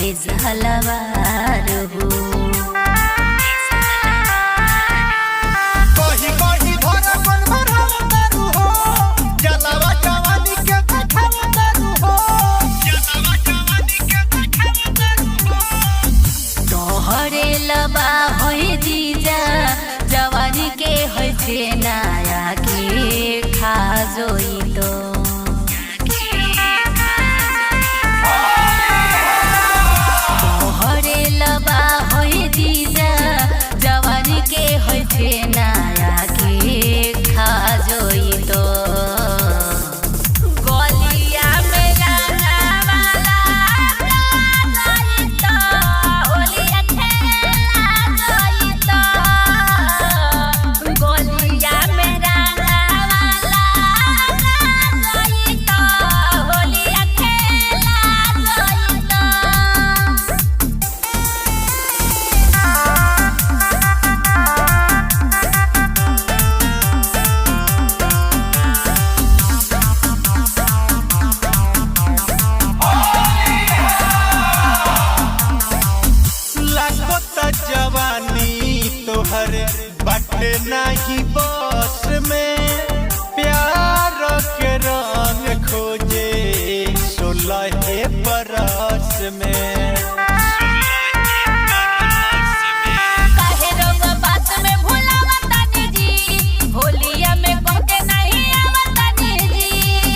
सलवार हो। तोहरे लबा होई जीजा जवानी के होई छे नया के खा जोई तो तोहरे लबा होई जीजा जवानी के होई छे नया के खा जोई तो तोहर बट नहीं बस में प्यार के रंग खोजे 16 बरस में। काहे रंग बात में भुलावतानी जी होलिया में कहके नहीं आवतानी जी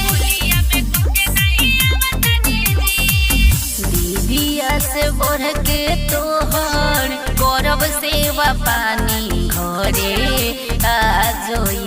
होलिया में कहके नहीं आवतानी जी दीदिया से बढ़ के तोहर गौरव सेवा पानी घरे आ जोई।